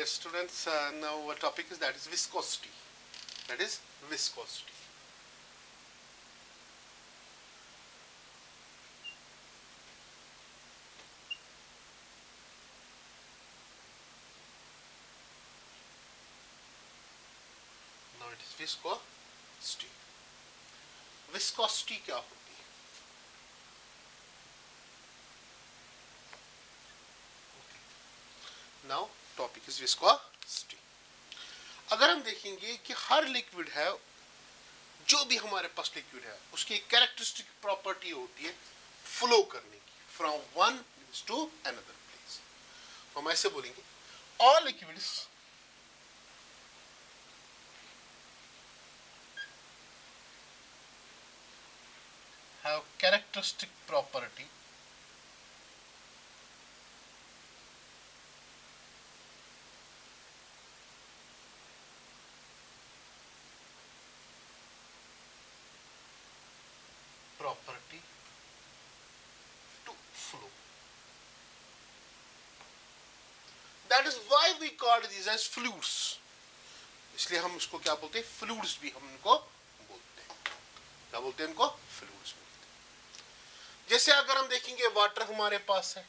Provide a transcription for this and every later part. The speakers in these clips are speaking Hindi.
dear students, now our topic is that is viscosity. That is viscosity. Now it is viscosity. Viscosity क्या होती है? Now topic is viscosity. अगर हम देखेंगे कि हर लिक्विड है, जो भी हमारे पास लिक्विड है, उसकी एक कैरेक्टरिस्टिक प्रॉपर्टी होती है फ्लो करने की, from one two another place. हम ऐसे बोलेंगे all liquids have characteristic property to flow. That is why we call these as fluids. इसलिए हम इसको क्या बोलते हैं? फ्लूइड्स भी हम इनको बोलते हैं. क्या बोलते हैं इनको? फ्लूइड्स बोलते हैं. जैसे अगर हम देखेंगे वाटर हमारे पास है,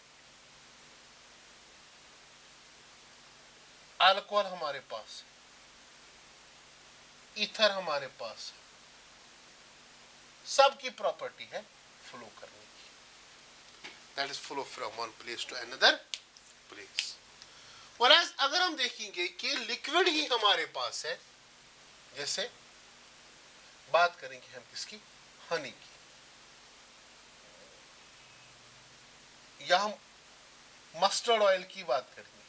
अल्कोहल हमारे पास है, ईथर हमारे पास है, सबकी प्रॉपर्टी है फ्लो करने की. That is flow from one place to another place. Whereas अगर हम देखेंगे कि लिक्विड ही हमारे पास है, जैसे बात करेंगे हम किसकी? हनी की, या हम मस्टर्ड ऑयल की बात करेंगे,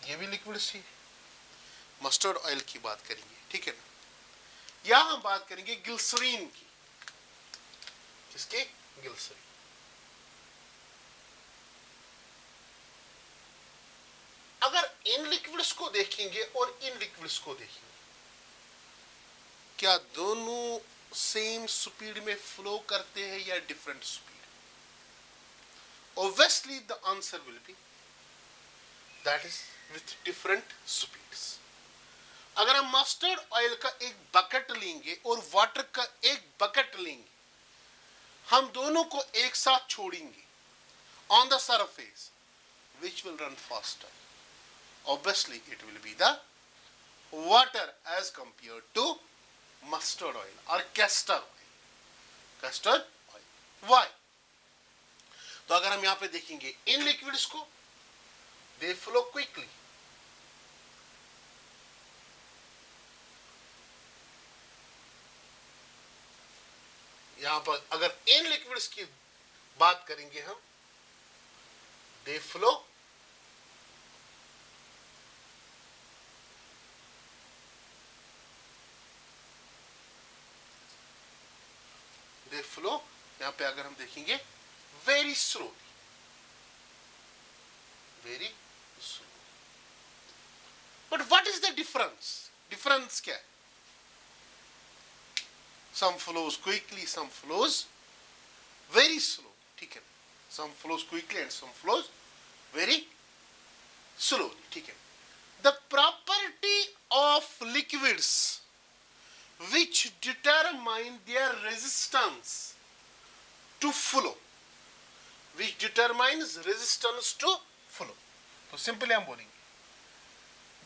ये भी लिक्विड सी है. मस्टर्ड ऑयल की बात करेंगे, ठीक है ना. या हम बात करेंगे ग्लिसरीन की. किसकी? ग्लिसरीन. अगर इन लिक्विड्स को देखेंगे और इन लिक्विड्स को देखेंगे, क्या दोनों सेम स्पीड में फ्लो करते हैं या different speed? Obviously the answer will be that is with different speeds. अगर हम मस्टर्ड ऑयल का एक बकेट लेंगे और वाटर का एक बकेट लेंगे, हम दोनों को एक साथ छोड़ेंगे on the surface, which will run faster? Obviously it will be the water as compared to mustard oil or castor oil. Castor oil. Why? तो अगर हम यहां पे देखेंगे इन लिक्विड्स को, they flow quickly. यहां पर अगर इन लिक्विड्स की बात करेंगे हम, they flow यहां पे अगर हम देखेंगे very slowly, very slow. But what is the difference? Difference क्या है? Some flows quickly, some flows very slow, ठीक है. Some flows quickly and some flows very slowly, ठीक है. The property of liquids which determine their resistance to flow, which determines resistance to flow. तो सिंपली हम बोलेंगे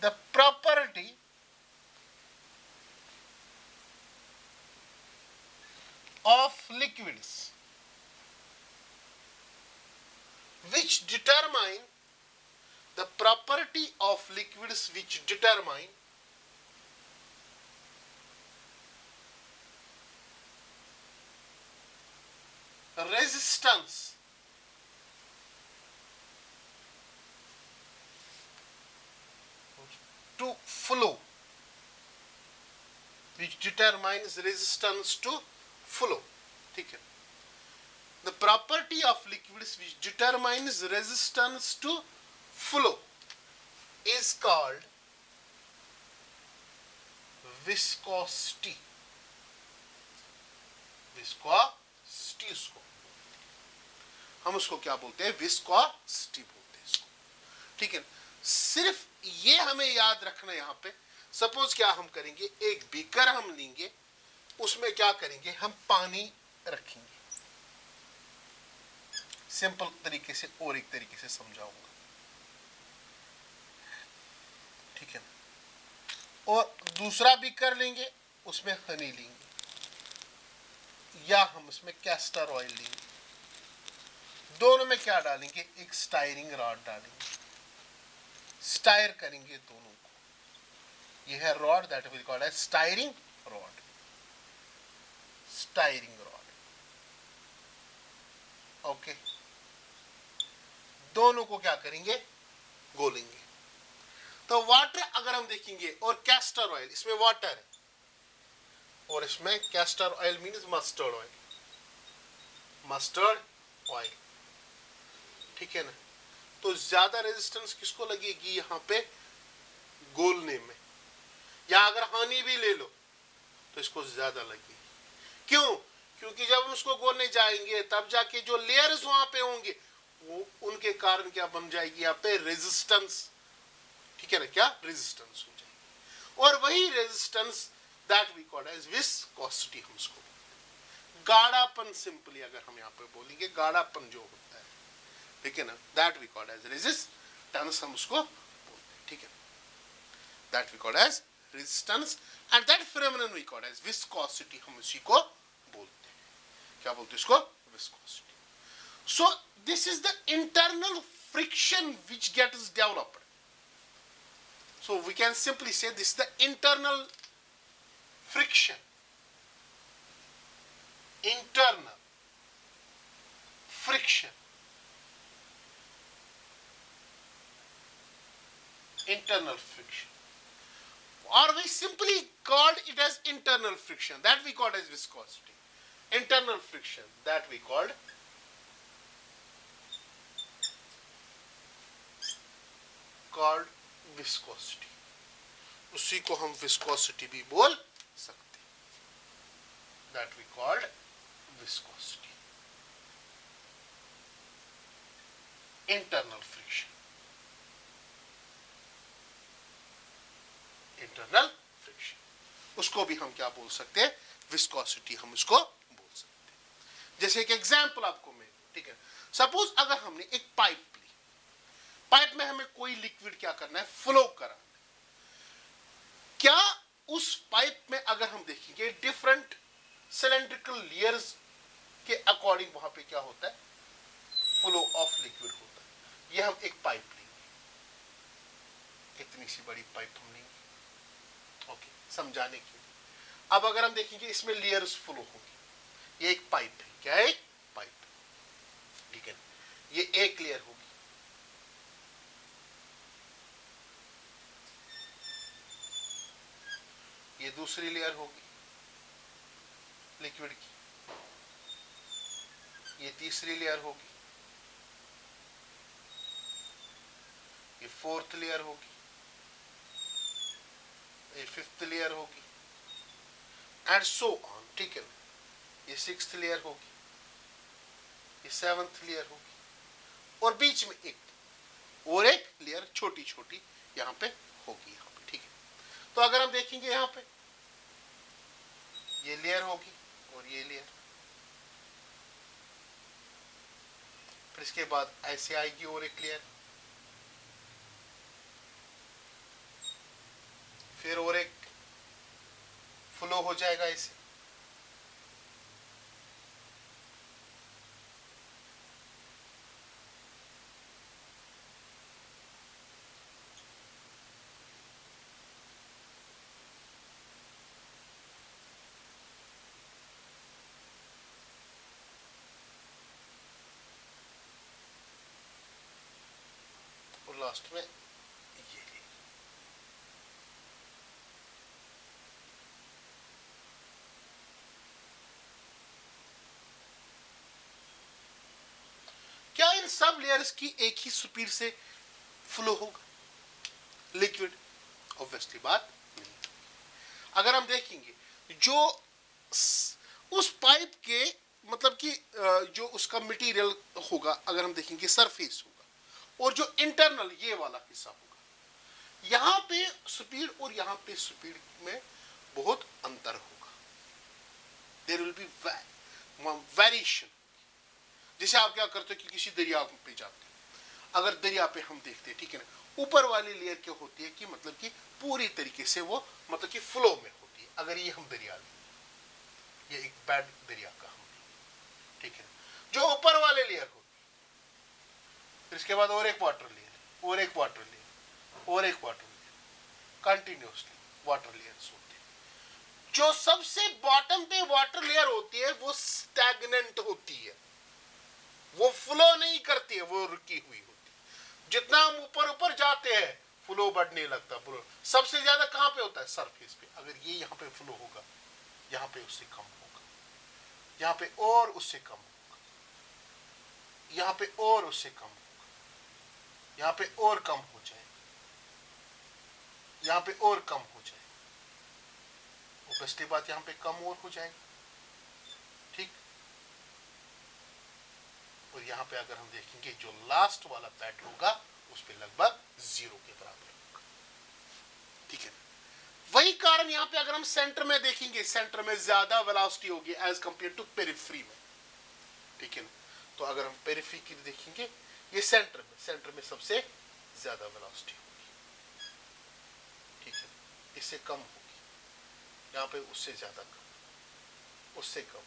the property of liquids which determine the property of liquids which determine resistance to flow, which determines resistance to flow, ठीक है. The property of liquids which determines resistance to flow is called viscosity. Viscosity उसको हम उसको क्या बोलते हैं, विस्कोसिटी बोलते हैं इसको, ठीक है। सिर्फ ये हमें याद रखना यहां पे, सपोज क्या हम करेंगे, एक बीकर हम लेंगे, उसमें क्या करेंगे, हम पानी रखेंगे। सिंपल तरीके से और एक तरीके से समझाऊंगा, ठीक है ना। और दूसरा बीकर लेंगे, उसमें हनी लेंगे, या हम उसमें कैस्टर ऑयल लेंगे। दोनों में क्या डालेंगे, एक स्टायरिंग रॉड डालेंगे, स्टायर करेंगे दोनों को। यह है rod, that will called as stirring rod, stirring rod, okay. दोनों को क्या करेंगे, गोलेंगे। तो वाटर अगर हम देखेंगे और कैस्टर ऑयल, इसमें वाटर है और इसमें castor oil means mustard oil, mustard oil, ठीक है ना। तो ज्यादा रेजिस्टेंस किसको लगेगी यहां पे, गोलने में। या अगर हनी भी ले लो तो इसको ज्यादा लगेगी। क्यों, क्योंकि जब हम उसको गोलने जाएंगे तब जाके जो लेयर्स वहां पे होंगे वो उनके कारण क्या बन जाएगी यहाँ पे, रेजिस्टेंस, ठीक है ना, क्या रेजिस्टेंस हो जाएगी। और वही resistance that we call as viscosity, हम उसको गाढ़ापन, सिंपली अगर हम यहाँ पे बोलेंगे गाढ़ापन जो होता है, ठीक है ना, that we call as resistance, हम उसको बोलते हैं, ठीक है, that we call as resistance and that phenomenon we call as viscosity, हम उसी को बोलते हैं, क्या बोलते हैं इसको, viscosity. So this is the internal friction which gets developed. So we can simply say this is the internal friction, internal friction, internal friction, or we simply called it as internal friction, that we called as viscosity. Internal friction, that we called viscosity, उसी को हम विस्कोसिटी भी बोल सकते हैं, that we called viscosity, internal friction, internal friction, उसको भी हम क्या बोल सकते हैं, विस्कोसिटी, हम उसको बोल सकते हैं। जैसे एक एग्जांपल आपको मैं, ठीक है, सपोज अगर हमने एक पाइप, पाइप में हमें कोई लिक्विड क्या करना है, फ्लो कराना। क्या उस पाइप में अगर हम देखेंगे डिफरेंट सिलेंड्रिकल लेयर्स के अकॉर्डिंग वहां पे क्या होता है, फ्लो ऑफ लिक्विड होता है। ये हम एक पाइप लेंगे, इतनी सी बड़ी पाइप हम लेंगे, ओके, समझाने के लिए। अब अगर हम देखेंगे इसमें लेयर्स फ्लो होगी, ये एक पाइप है, क्या है, पाइप, ठीक है, ये एक लेयर होगी, ये दूसरी लेयर होगी लिक्विड की, ये तीसरी लेयर होगी, ये फोर्थ लेयर होगी, ये फिफ्थ लेयर होगी, एंड सो ऑन, ठीक है, ये सिक्स्थ लेयर होगी, ये सेवंथ लेयर होगी, और बीच में एक लेयर छोटी छोटी यहां पे होगी, यहां पे, ठीक है। तो अगर हम देखेंगे यहां पे ये लेयर होगी और ये लेयर, फिर इसके बाद ऐसे आएगी और एक लेयर, फिर और एक फ्लो हो जाएगा ऐसे, लास्ट में ये ले। क्या इन सब लेयर्स की एक ही स्पीड से फ्लो होगा लिक्विड? ऑब्वियसली बात नहीं। अगर हम देखेंगे जो उस पाइप के मतलब कि जो उसका मटेरियल होगा, अगर हम देखेंगे सरफेस होगा, और जो इंटरनल ये वाला हिस्सा होगा, यहाँ पे स्पीड और यहाँ पे स्पीड में बहुत अंतर होगा। There will be variation. जैसे आप क्या करते हो कि किसी दरिया पे जाते हैं, अगर दरिया पे हम देखते हैं, ठीक है ना, ऊपर वाली लेयर क्या होती है कि मतलब कि पूरी तरीके से वो मतलब कि फ्लो में होती है। अगर ये हम दरिया लें, ये एक बेड दरिया का हम, ठीक है, जो ऊपर वाले लेयर होती है, फिर इसके बाद और एक वाटर लेयर, और एक वाटर लेयर, और एक water layer, continuously water layers होते हैं। जो सबसे बॉटम पे वाटर लेयर होती है वो स्टैग्नेंट होती है, वो फ्लो नहीं करती है, वो रुकी हुई होती है। जितना हम ऊपर ऊपर जाते हैं फ्लो बढ़ने लगता। फ्लो सबसे ज्यादा कहां पे होता है? सरफेस पे। अगर ये यहां पे फ्लो होगा, यहां पे उससे कम होगा, यहां पे और उससे कम होगा, यहां पे और उससे कम होगा, यहां पे और कम हो जाएगा, यहां पे और कम हो जाएगा, और पिछली बात यहां पे कम और हो जाएगा, ठीक। और यहां पे अगर हम देखेंगे जो लास्ट वाला पैड होगा उस पे लगभग 0 के बराबर होगा, ठीक है। वही कारण यहां पे अगर हम सेंटर में देखेंगे, सेंटर में ज्यादा वेलोसिटी होगी एज कंपेयर टू पेरिफेरी में, ठीक है ना। तो अगर हम पेरिफेरी की देखेंगे, ये सेंटर में सबसे ज्यादा वेलोसिटी होगी, ठीक है, इससे कम होगी, यहां पे उससे ज्यादा कम, उससे कम,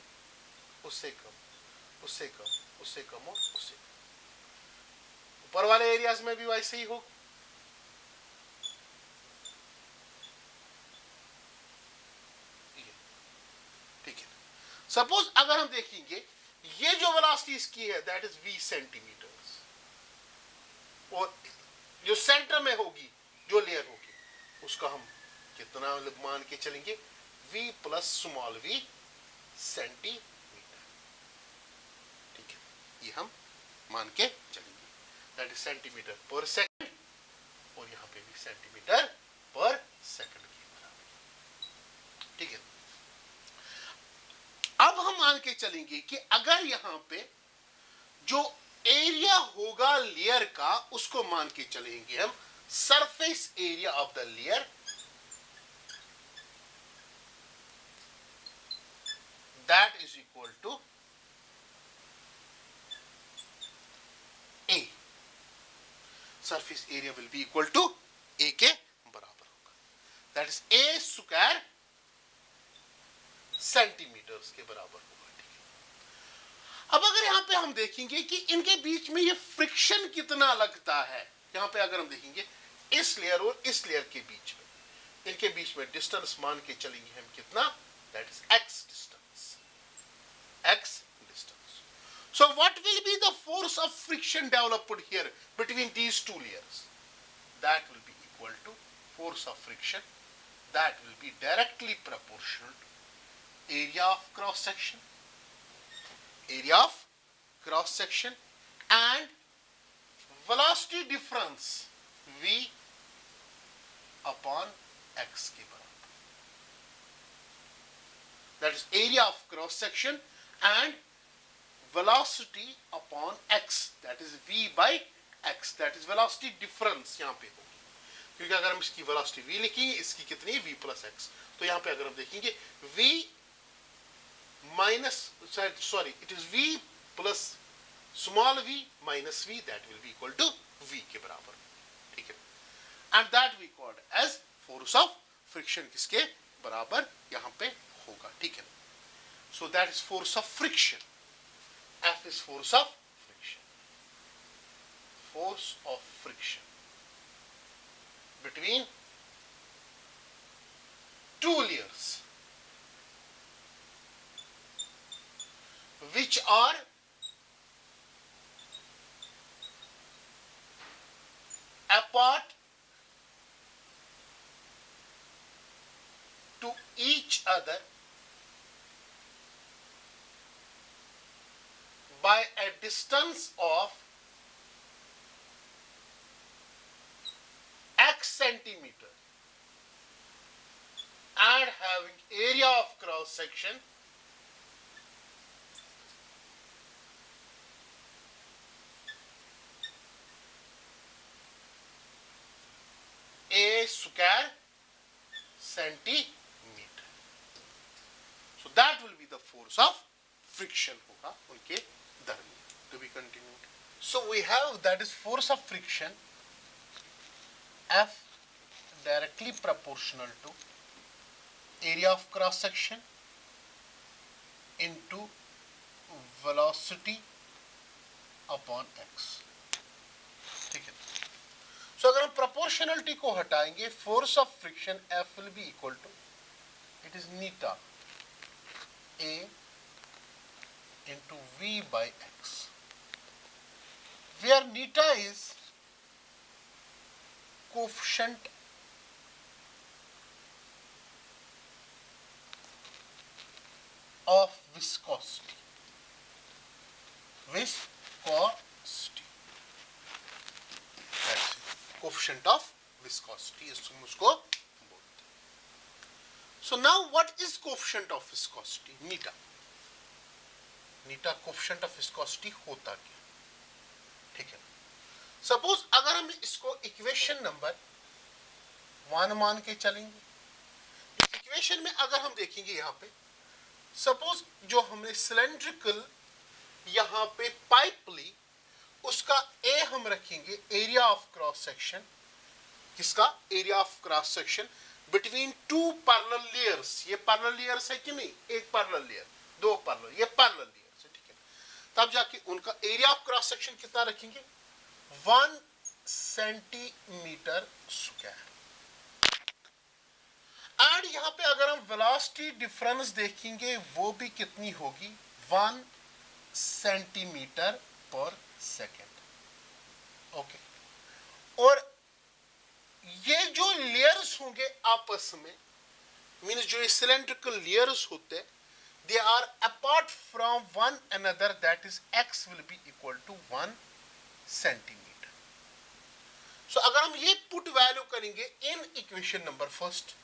उससे कम, उससे कम, उससे कम और उससे कम। ऊपर वाले एरियाज में भी वैसे ही हो, ठीक है। सपोज अगर हम देखेंगे ये जो वेलोसिटी इसकी है दैट इज v सेंटीमीटर्स, और जो सेंटर में होगी जो लेयर होगी उसका हम कितना मान के चलेंगे? v plus small v centimetre, ठीक है, ये हम मान के चलेंगे। दैट इज सेंटीमीटर पर सेकंड, और यहां पे भी सेंटीमीटर पर सेकंड के बराबर, ठीक है। अब हम मान के चलेंगे कि अगर यहां पे जो एरिया होगा लेयर का उसको मान के चलेंगे हम surface area of the layer, that is equal to A. Surface area will be equal to A के बराबर होगा, that is A square centimetres के बराबर होगा, ठीक है। अब अगर यहां पे हम देखेंगे कि इनके बीच में ये फ्रिक्शन कितना लगता है, यहां पे अगर हम देखेंगे इस लेयर और इस लेयर के बीच में, इनके बीच में डिस्टेंस मान के चलेंगे हम कितना? That is x distance, x distance. So what will be the force of friction developed here between these two layers? That will be equal to force of friction, that will be directly proportional area of cross section and velocity difference v upon x के बराबर, that is area of cross section and velocity upon x, that is v by x, that is velocity difference यहां पे होगी, क्योंकि अगर हम इसकी velocity v लिखेंगे, इसकी कितनी? v plus x। तो यहां पे अगर हम देखेंगे v minus, sorry, it is v plus small v minus v, that will be equal to v के बराबर, ठीक है। and that we called as force of friction किसके बराबर यहां पे होगा, ठीक है। so that is force of friction, F is force of friction, force of friction between two layers which are apart to each other by a distance of x centimeter and having area of cross section square centimetre. So that will be the force of friction होगा उनके दरमियान. To be continued. So we have that is force of friction F directly proportional to area of cross section into velocity upon x. ठीक है. सो अगर हम प्रोपोर्शनलिटी को हटाएंगे, force of friction F will be equal to, it is नीटा A into V by x, where नीटा is coefficient of viscosity. Viscosity. That's it. Coefficient of viscosity is उसको बोलते हैं. So now what is coefficient of viscosity? Neta. Neta coefficient of viscosity होता क्या? ठीक है. सपोज अगर हम इसको इक्वेशन नंबर 1 मान के चलेंगे, इक्वेशन में अगर हम देखेंगे यहां पे, सपोज जो हमने सिलेंड्रिकल यहां पे पाइप ली, उसका ए हम रखेंगे एरिया ऑफ क्रॉस सेक्शन. किसका? Area of cross section between two parallel layers. ये पैरेलल लेयर्स है कि नहीं? एक पैरेलल लेयर, दो पैरेलल, ये पैरेलल लेयर्स है. ठीक है. तब जाके उनका एरिया ऑफ क्रॉस सेक्शन कितना रखेंगे? 1 सेंटीमीटर स्क्वायर. एंड यहां पे अगर हम वेलोसिटी डिफरेंस देखेंगे, वो भी कितनी होगी? 1 सेंटीमीटर पर सेकेंड. ओके. और ये जो लेयर्स होंगे आपस में, मीन्स जो ये सिलेंड्रिकल लेयर्स होते हैं, they are apart from one another, that is X will be equal to 1 centimetre. So अगर हम ये पुट वैल्यू करेंगे in equation number first,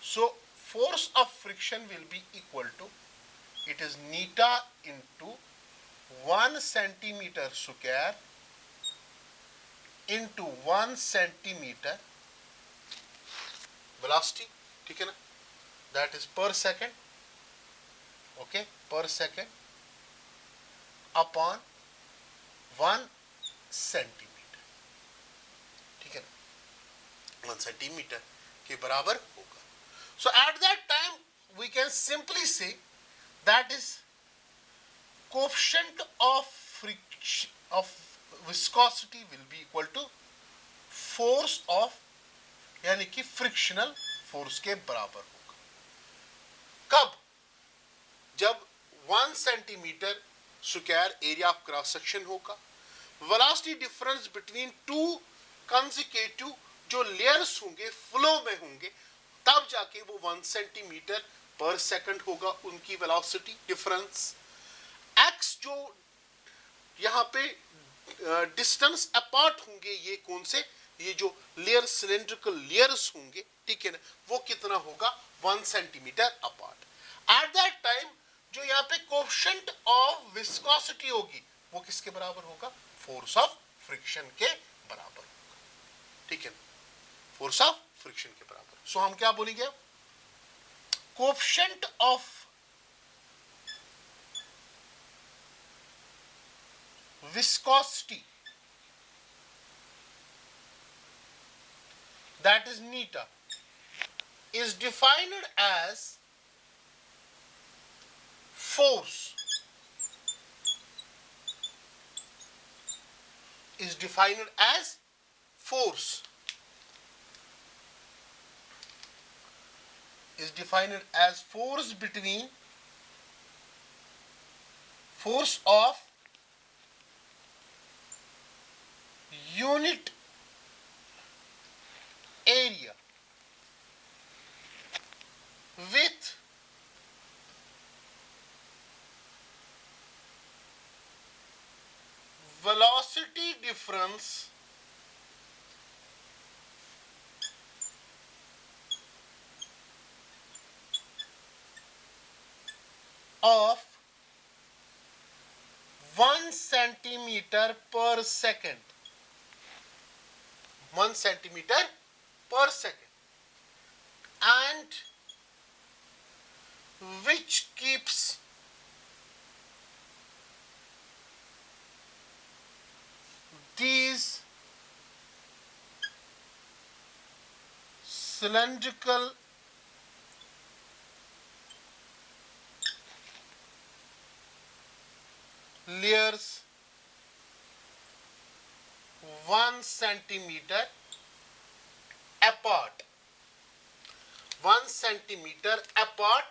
so force of friction will be equal to, it is eta into 1 centimetre square into 1 centimetre velocity. ठीक है ना? That is per second. Okay, per second upon 1 centimetre. ठीक है ना? 1 सेंटीमीटर के बराबर होगा. सो at that time we can simply say that is coefficient of friction of viscosity will be equal to force of, यानी कि फ्रिक्शनल फोर्स के बराबर होगा. कब? जब 1 centimetre square area of cross section होगा, velocity difference between two consecutive जो लेयर्स होंगे फ्लो में होंगे, तब जाके वो 1 सेंटीमीटर पर सेकंड होगा उनकी वेलोसिटी डिफरेंस. एक्स जो यहां पे डिस्टेंस अपार्ट होंगे, ये कौन से? ये जो लेयर सिलेंड्रिकल लेयर्स होंगे, ठीक है ना, वो कितना होगा? 1 centimetre apart. Eight that time जो यहाँ पे कोएफिशिएंट ऑफ विस्कोसिटी होगी, वो किसके बराबर होगा? फोर्स ऑफ फ्रिक्शन के बराबर होगा. ठीक है, फोर्स ऑफ फ्रिक्शन के बराबर. सो हम क्या बोलेंगे? Coefficient of viscosity, that is neta, is defined as force, is defined as force, is defined as force between force of unit area with velocity difference of 1 centimeter per second. 1 centimetre पर second. and which keeps these cylindrical layers 1 centimeter apart. 1 centimeter apart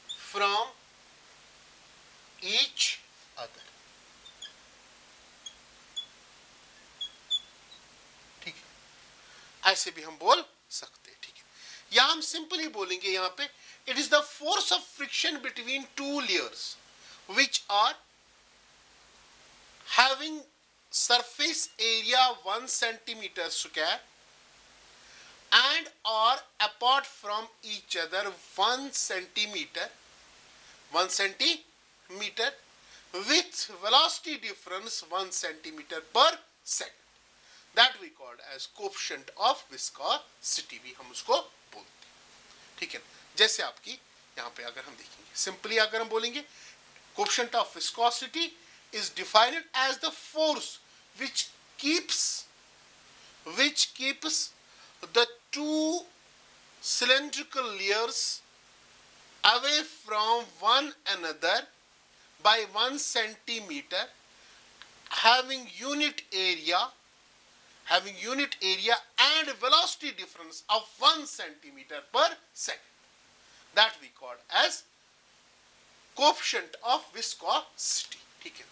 from each other. ठीक है, ऐसे भी हम बोल सकते हैं. ठीक है, या हम सिंपली बोलेंगे यहां पे it is the force of friction between two layers which are having surface area 1 centimeter square and are apart from each other 1 centimeter with velocity difference 1 centimeter per second. That we called as coefficient of viscosity भी हम उसको बोलते हैं. ठीक है, जैसे आपकी यहाँ पे अगर हम देखेंगे सिंपली अगर हम बोलेंगे coefficient of viscosity is defined as the force which keeps the two cylindrical layers away from one another by 1 centimeter, having unit area and velocity difference of 1 centimeter per second. That we call as coefficient of viscosity. ठीक है,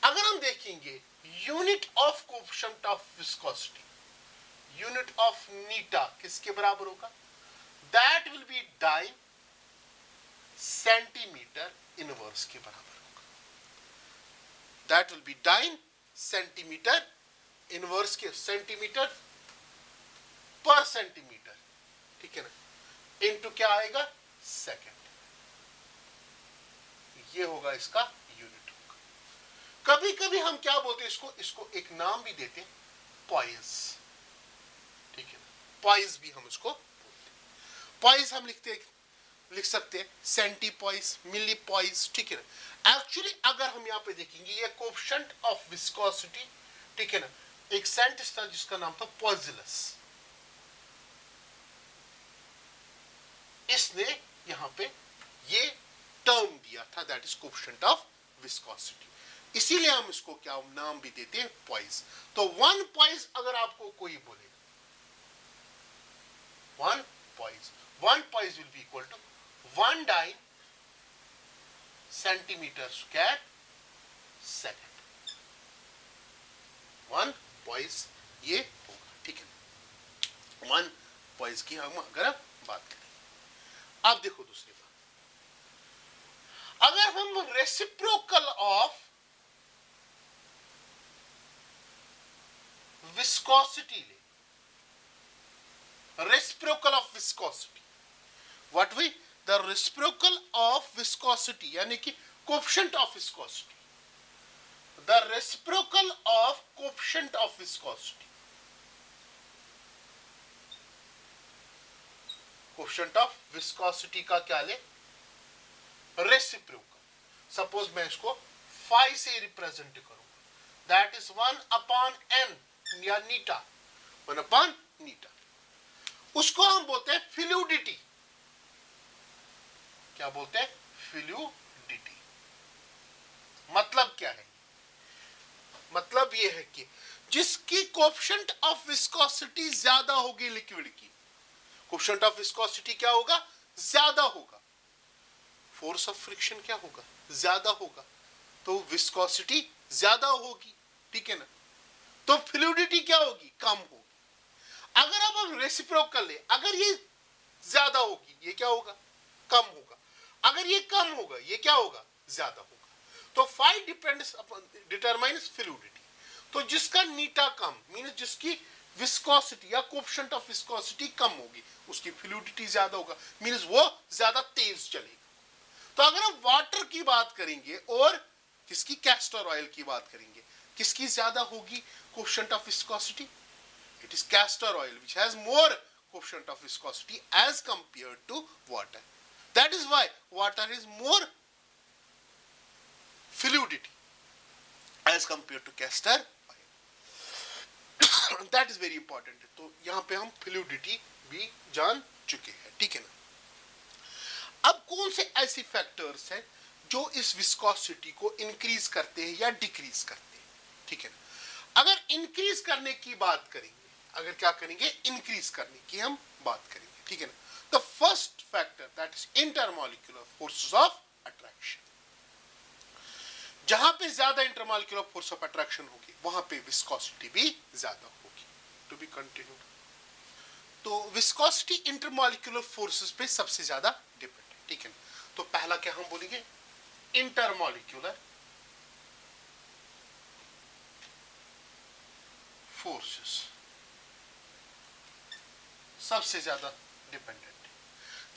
अगर हम देखेंगे unit of coefficient of viscosity, unit of eta किसके बराबर होगा? That will be dyne centimetre inverse के बराबर होगा. That will be dyne centimetre inverse के, सेंटीमीटर पर सेंटीमीटर. ठीक है ना, इनटू क्या आएगा? सेकंड. ये होगा इसका यूनिट होगा. कभी कभी हम क्या बोलते हैं इसको एक नाम भी देते हैं, पॉइस. ठीक है, पॉइस भी हम उसको बोलते हैं. पॉइस हम लिख सकते हैं सेंटी पॉइस, मिली पॉइस. ठीक है ना. एक्चुअली अगर हम यहाँ पे देखेंगे ये कोएफिशिएंट ऑफ विस्कोसिटी, ठीक है ना, एक साइंटिस्ट था जिसका नाम था पॉइजलस. इसने यहां पे ये टर्म दिया था, that is coefficient of viscosity. इसीलिए हम इसको क्या नाम भी देते हैं? पॉइस. तो 1 पॉइस अगर आपको कोई बोलेगा, 1 poise will be equal to 1 dyne centimetre square second. 1 poise ये होगा. ठीक है, 1 पॉइस की हम अगर बात करें. अब देखो दूसरी बात, अगर हम रेसिप्रोकल ऑफ विस्कोसिटी ले, reciprocal of viscosity, what we the reciprocal of viscosity यानी कि coefficient of viscosity, the reciprocal of coefficient of viscosity, coefficient of viscosity का क्या ले? रेसिप्रोकल. सपोज मैं इसको फाई से रिप्रेजेंट करूंगा, दैट इज 1 अपॉन एन या नीटा, 1 अपॉन नीटा. उसको हम बोलते हैं फ्लूइडिटी. क्या बोलते हैं? फ्लूइडिटी. मतलब क्या है? मतलब यह है कि जिसकी कोएफिशिएंट ऑफ विस्कोसिटी ज्यादा होगी लिक्विड की, कोएफिशिएंट ऑफ विस्कोसिटी क्या होगा? ज्यादा होगा. फोर्स ऑफ फ्रिक्शन क्या होगा? ज्यादा होगा. तो विस्कोसिटी ज्यादा होगी. ठीक है ना. तो फ्लूइडिटी क्या होगी? कम होगी. अगर अब हम रेसिप्रोकल ले, अगर ये ज्यादा होगी ये क्या होगा? कम होगा. अगर ये कम होगा ये क्या होगा? ज्यादा होगा. तो फाई डिटरमाइंस फ्लूइडिटी. तो जिसका नीटा कम मींस जिसकी विस्कोसिटी या कोएफिशिएंट ऑफ विस्कोसिटी कम होगी उसकी फ्लूइडिटी ज्यादा होगा, मींस वो ज्यादा तेज चलेगा. तो अगर हम वाटर की बात करेंगे और किसकी? कैस्टर ऑयल की बात करेंगे, किसकी ज्यादा होगी coefficient of viscosity? It is castor oil which has more coefficient of viscosity as compared to water. That is why water is more fluidity as compared to castor oil. That is very important. तो यहाँ पे हम fluidity भी जान चुके हैं, ठीक है ना. अब कौन से ऐसे फैक्टर्स हैं जो इस विस्कोसिटी को इंक्रीज करते हैं या डिक्रीज करते हैं, ठीक है ना. अगर इंक्रीज करने की बात करेंगे, अगर क्या करेंगे, इंक्रीज करने की हम बात करेंगे, ठीक है ना. The first factor that is intermolecular forces of attraction. जहां पे ज्यादा इंटरमॉलिक्यूलर फोर्स ऑफ अट्रैक्शन होगी वहां पे विस्कोसिटी भी ज्यादा होगी. To be continued. तो विस्कोसिटी इंटरमॉलिक्यूलर फोर्सेस पे सबसे ज्यादा डिपेंड है, ठीक है ना. तो पहला क्या हम बोलेंगे, इंटरमॉलिक्यूलर फोर्सेस सबसे ज्यादा डिपेंडेंट है.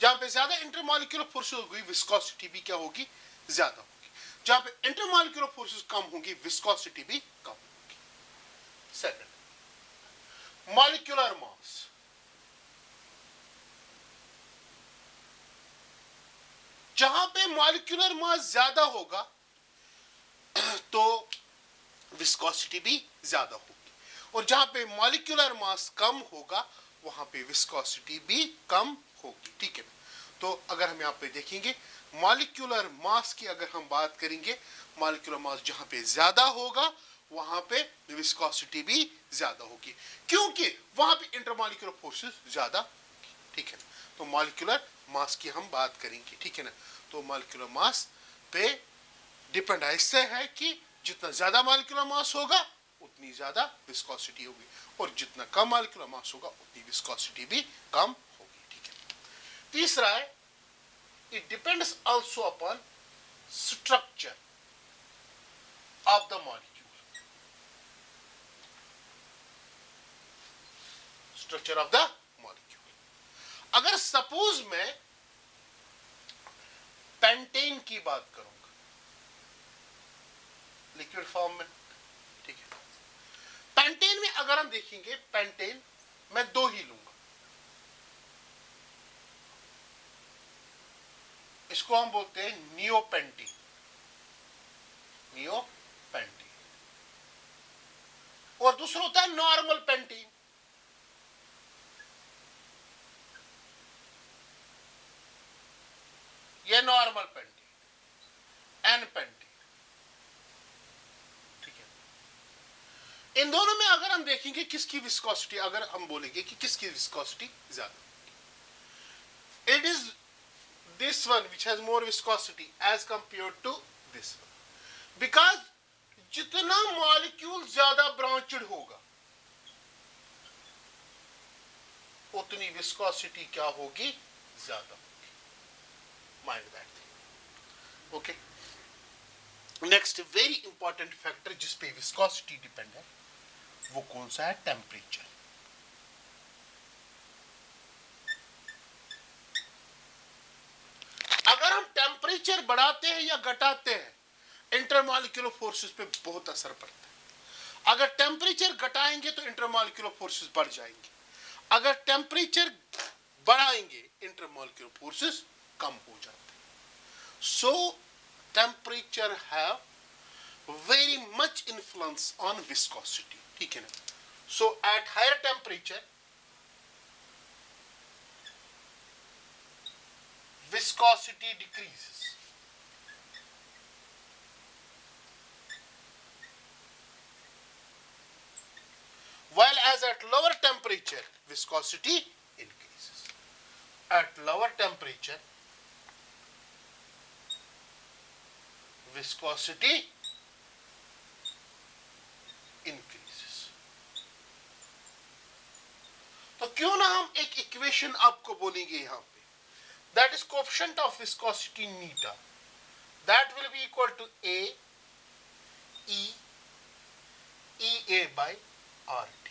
जहां पे ज्यादा इंटरमॉलिक्यूलर फोर्सेस होगी विस्कोसिटी भी क्या होगी, ज्यादा होगी. जहां पे इंटरमॉलिक्यूलर फोर्सेस कम होंगी विस्कोसिटी भी कम होगी. Second, molecular mass. जहां पे मॉलिक्यूलर मास ज्यादा होगा तो विस्कोसिटी भी ज्यादा होगी, और जहां पे मॉलिक्यूलर मास कम होगा वहां पे विस्कोसिटी भी कम होगी, ठीक है. तो अगर हम यहां पे देखेंगे मॉलिक्यूलर मास की अगर हम बात करेंगे, मॉलिक्यूलर मास जहां पे ज्यादा होगा वहां पे विस्कोसिटी भी ज्यादा होगी, क्योंकि वहां पे इंटरमॉलिक्यूलर फोर्सेस ज्यादा होगी, ठीक है. तो मॉलिक्यूलर मास की हम बात करेंगे, ठीक है ना. तो मॉलिक्यूलर मास पे डिपेंड ऐसे है कि जितना ज्यादा मॉलिक्यूलर मास होगा उतनी ज्यादा विस्कोसिटी होगी, और जितना कम मॉलिक्यूलर मास होगा उतनी विस्कोसिटी भी कम होगी, ठीक है. तीसरा है, it depends also upon structure of the molecule. Structure of the molecule. अगर सपोज मैं पेंटेन की बात करूंगा लिक्विड फॉर्म में, ठीक है. पेंटेन में अगर हम देखेंगे, पेंटेन मैं दो ही लूंगा. इसको हम बोलते हैं नियोपेंटीन. नियोपेंटीन. और दूसरा होता है नॉर्मल पेंटीन. ये नॉर्मल पेंटीन, एन पेंटीन, ठीक है. इन दोनों में अगर हम देखेंगे किसकी विस्कोसिटी, अगर हम बोलेंगे कि किसकी विस्कोसिटी ज्यादा, it is this one which has more viscosity as compared to this one, because जितना मॉलिक्यूल ज्यादा ब्रांचड होगा उतनी विस्कोसिटी क्या होगी, ज्यादा होगी. Mind that thing. Okay. Next very important factor जिस पे विस्कोसिटी डिपेंड है वो कौन सा है, टेम्परेचर. अगर हम टेम्परेचर बढ़ाते हैं या घटाते हैं इंटरमॉलिक्यूलर फोर्सेस पे बहुत असर पड़ता है. अगर टेम्परेचर घटाएंगे तो इंटरमॉलिक्यूलर फोर्सेस बढ़ जाएंगे, अगर टेम्परेचर बढ़ाएंगे इंटरमॉलिक्यूलर फोर्सेस कम हो जाते हैं. So temperature have very much influence on viscosity, ठीक है ना. So at higher temperature viscosity decreases. While as at lower temperature, viscosity increases. At lower temperature, viscosity increases. तो क्यों ना हम एक इक्वेशन आपको बोलेंगे यहां पे, that is coefficient of viscosity neta, that will be equal to A E EA by RT.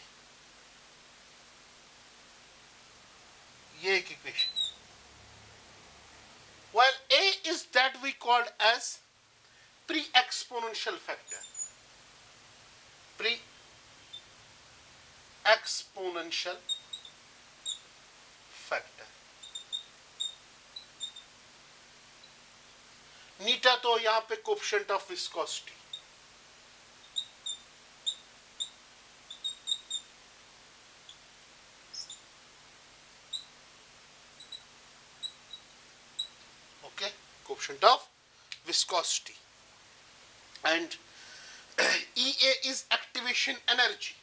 ये एक equation. While A is that we called as pre-exponential factor. Pre-exponential नीटा तो यहां पे coefficient of viscosity, okay, coefficient of viscosity, and EA is activation energy.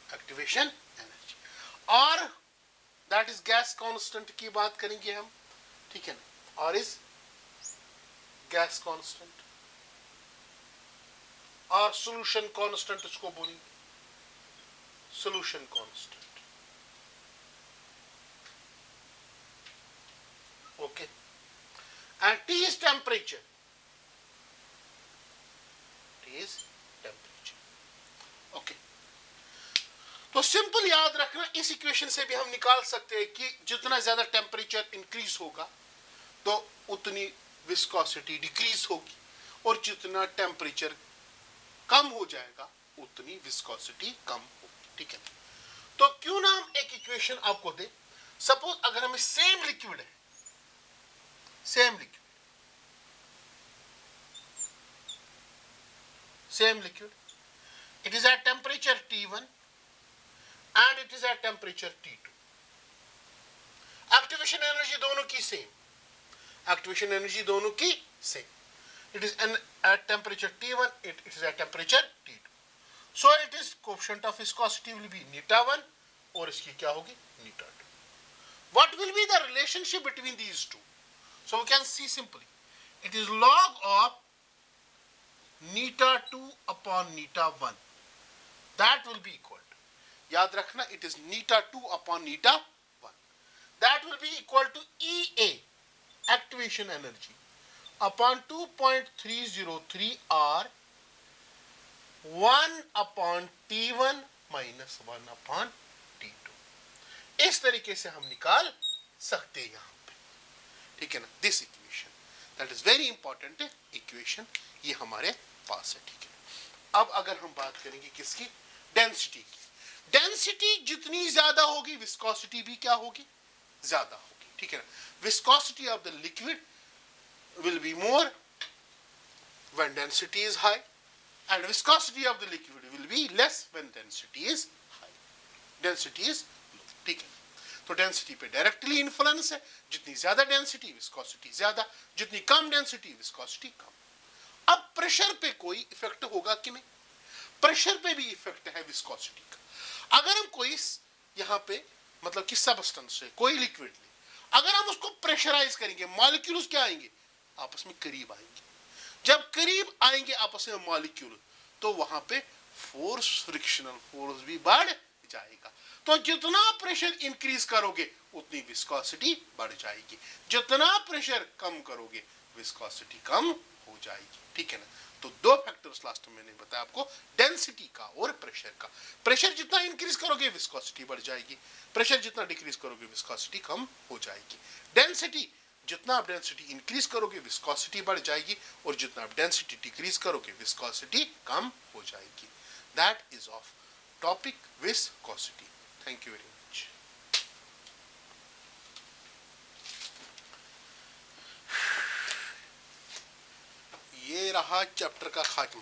Activation energy, और that is gas constant की बात करेंगे हम, ठीक है ना, और इस gas constant और solution constant उसको बोलेंगे, solution constant, okay, and T is temperature, T is temperature, okay. तो सिंपल याद रखना, इस इक्वेशन से भी हम निकाल सकते हैं कि जितना ज्यादा टेम्परेचर इंक्रीज होगा तो उतनी विस्कोसिटी डिक्रीज होगी, और जितना टेम्परेचर कम हो जाएगा उतनी विस्कोसिटी कम होगी, ठीक है। तो क्यों ना हम एक इक्वेशन आपको दे, सपोज अगर हमें सेम लिक्विड है, same liquid, it is at temperature T1 and it is at temperature T2. Activation energy दोनों की सेम, activation energy दोनों की same, it is at temperature T1, it is at temperature T2. So it is coefficient of viscosity will be η1 और इसकी क्या होगी η2. What will be the relationship between these two? So we can see simply, it is log of η2 upon η1, that will be equal to, याद रखना, it is η2 upon η1, that will be equal to EA, activation energy, upon 2.303 R 1 upon T1 minus 1 upon T2. इस तरीके से हम निकाल सकते हैं यहां पे, ठीक है ना, this equation, that is very important equation, ये हमारे पास है, ठीक है। अब अगर हम बात करेंगे किसकी, डेंसिटी की, डेंसिटी जितनी ज्यादा होगी विस्कोसिटी भी क्या होगी, ज्यादा होगी, ठीक है ना। Viscosity of the liquid will be more when density is high, and viscosity of the liquid will be less when density is high, density is low, ठीक है। तो डेंसिटी पे डायरेक्टली इन्फ्लुएंस है, जितनी ज्यादा डेंसिटी विस्कोसिटी ज्यादा, जितनी कम डेंसिटी विस्कोसिटी कम। अब प्रेशर पे कोई इफेक्ट होगा कि नहीं, प्रेशर पे भी इफेक्ट है विस्कोसिटी का। अगर हम कोई यहां पे मतलब कि सबस्टेंस है, कोई लिक्विड ले, अगर हम उसको प्रेशराइज करेंगे, मॉलिक्यूल्स क्या आएंगे, आपस में करीब आएंगे, जब करीब आएंगे आपस में मॉलिक्यूल, तो वहां पे फोर्स, फ्रिक्शनल फोर्स भी बढ़ जाएगा। तो जितना प्रेशर इंक्रीज करोगे उतनी विस्कोसिटी बढ़ जाएगी, जितना प्रेशर कम करोगे विस्कोसिटी कम हो जाएगी, ठीक है ना। तो दो फैक्टर्स लास्ट में मैंने बताया आपको, डेंसिटी का और प्रेशर का। प्रेशर जितना इंक्रीज करोगे विस्कोसिटी बढ़ जाएगी, प्रेशर जितना डिक्रीज करोगे विस्कोसिटी कम हो जाएगी। डेंसिटी, जितना आप डेंसिटी इंक्रीज करोगे विस्कोसिटी बढ़ जाएगी, और जितना आप डेंसिटी डिक्रीज करोगे विस्कोसिटी कम हो जाएगी। That is of topic viscosity. Thank you very much. ये रहा चैप्टर का खात्मा।